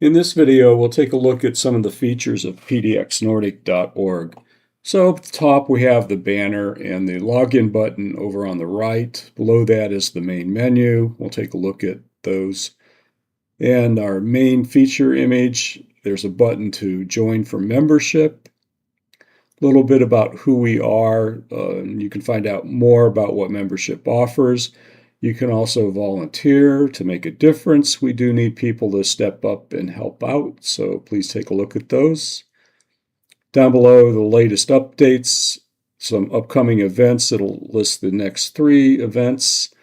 In this video, we'll take a look at some of the features of pdxnordic.org. So up at the top, we have the banner and the login button over on the right. Below that is the main menu. We'll take a look at those. And our main feature image, there's a button to join for membership. A little bit about who we are. You can find out more about what membership offers. You can also volunteer to make a difference. We do need people to step up and help out, so please take a look at those. Down below, the latest updates, some upcoming events. It'll list the next 3 events.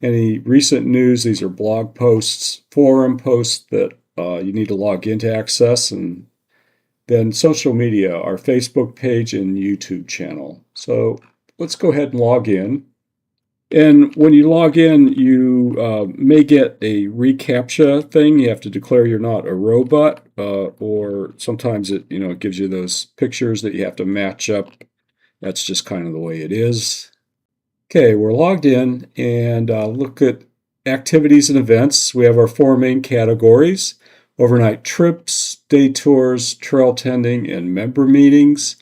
Any recent news, these are blog posts, forum posts that you need to log in to access, and then social media, our Facebook page and YouTube channel. So let's go ahead and log in. And when you log in, you may get a reCAPTCHA thing. You have to declare you're not a robot, or sometimes it gives you those pictures that you have to match up. That's just kind of the way it is. Okay, we're logged in, and look at activities and events. We have our 4 main categories: overnight trips, day tours, trail tending, and member meetings.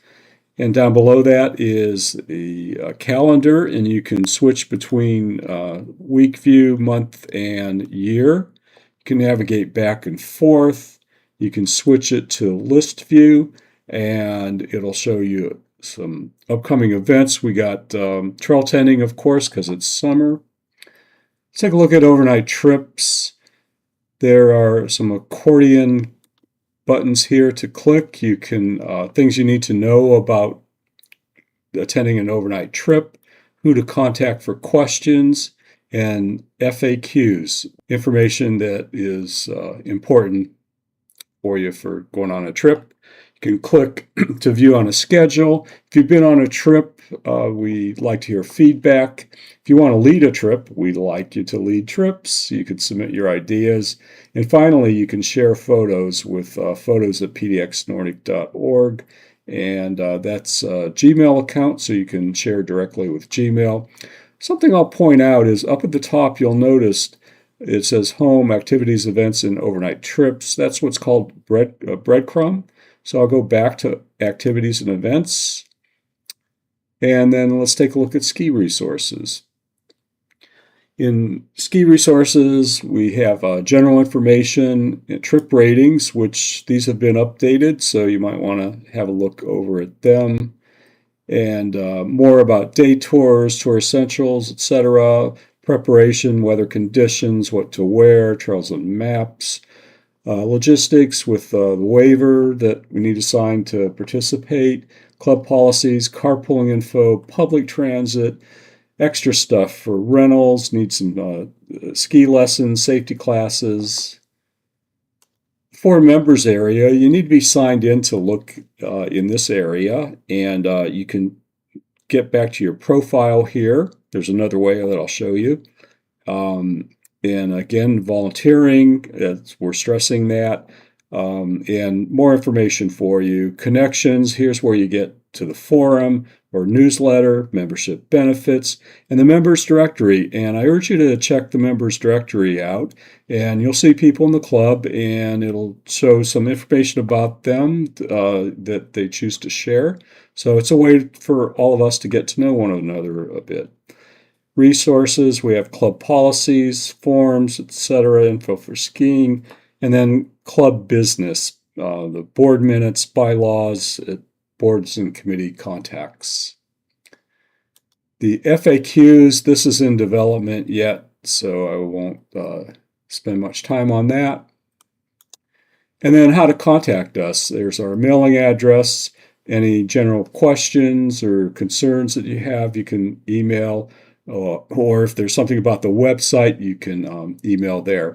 And down below that is the calendar, and you can switch between week view, month, and year. You can navigate back and forth. You can switch it to list view, and it'll show you some upcoming events. We got trail tending, of course, because it's summer. Let's take a look at overnight trips. There are some accordion buttons here to click. You can things you need to know about attending an overnight trip, who to contact for questions, and FAQs, information that is important for you for going on a trip. You can click to view on a schedule. If you've been on a trip, we like to hear feedback. If you want to lead a trip, we'd like you to lead trips. You could submit your ideas. And finally, you can share photos with photos at pdxnordic.org. And that's a Gmail account, so you can share directly with Gmail. Something I'll point out is up at the top, you'll notice it says Home, Activities, Events, and Overnight Trips. That's what's called breadcrumb. So I'll go back to Activities and Events. And then let's take a look at ski resources. In ski resources, we have general information, trip ratings, which these have been updated, so you might want to have a look over at them. And more about day tours, tour essentials, etc., preparation, weather conditions, what to wear, trails and maps, logistics with the waiver that we need to sign to participate, club policies, carpooling info, public transit, extra stuff for rentals, need some ski lessons, safety classes. For members area, you need to be signed in to look in this area, and you can get back to your profile here. There's another way that I'll show you. And again, volunteering, we're stressing that. And more information for you. Connections, here's where you get to the forum or newsletter, membership benefits, and the members directory. And I urge you to check the members directory out, and you'll see people in the club, and it'll show some information about them that they choose to share. So it's a way for all of us to get to know one another a bit. Resources, we have club policies, forms, etc., info for skiing, and then club business, the board minutes, bylaws, boards and committee contacts. The FAQs, this is in development yet, so I won't spend much time on that. And then how to contact us. There's our mailing address. Any general questions or concerns that you have, you can email. Or if there's something about the website, you can email there.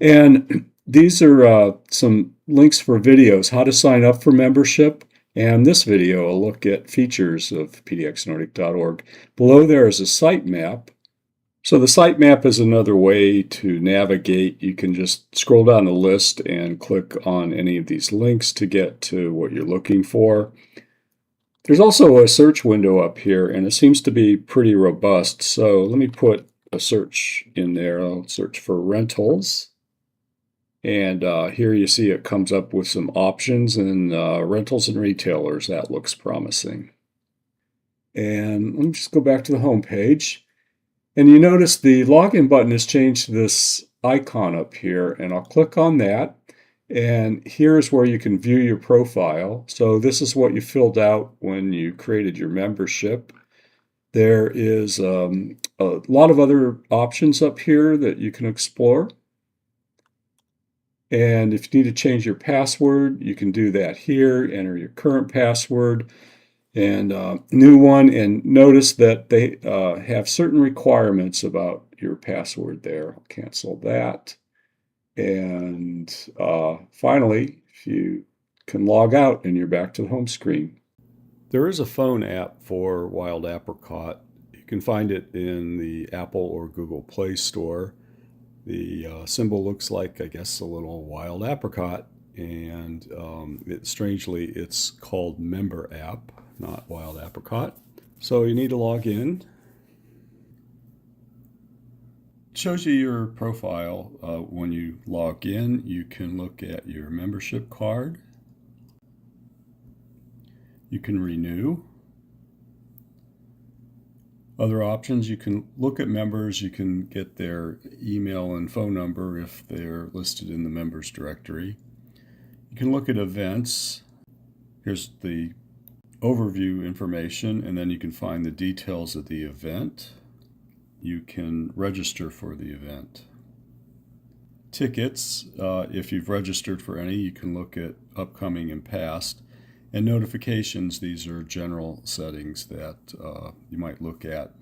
And these are some links for videos, how to sign up for membership, and this video, a look at features of pdxnordic.org. Below there is a sitemap. So the sitemap is another way to navigate. You can just scroll down the list and click on any of these links to get to what you're looking for. There's also a search window up here, and it seems to be pretty robust. So let me put a search in there. I'll search for rentals. And here you see it comes up with some options and rentals and retailers. That looks promising. And let me just go back to the home page. And you notice the login button has changed to this icon up here, and I'll click on that. And here's where you can view your profile. So this is what you filled out when you created your membership. There is a lot of other options up here that you can explore. And if you need to change your password, you can do that here. Enter your current password and new one. And notice that they have certain requirements about your password there. I'll cancel that. And finally, if you can log out and you're back to the home screen. There is a phone app for Wild Apricot. You can find it in the Apple or Google Play Store. The symbol looks like, I guess, a little wild apricot, and strangely, it's called Member App, not Wild Apricot. So you need to log in. It shows you your profile. When you log in, you can look at your membership card. You can renew. Other options, you can look at members, you can get their email and phone number if they're listed in the members directory. You can look at events. Here's the overview information, and then you can find the details of the event. You can register for the event. Tickets, if you've registered for any, you can look at upcoming and past. And notifications, these are general settings that you might look at.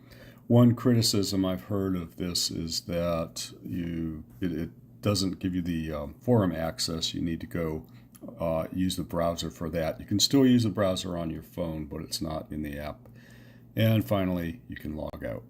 One criticism I've heard of this is that it doesn't give you the forum access. You need to go use the browser for that. You can still use the browser on your phone, but it's not in the app. And finally, you can log out.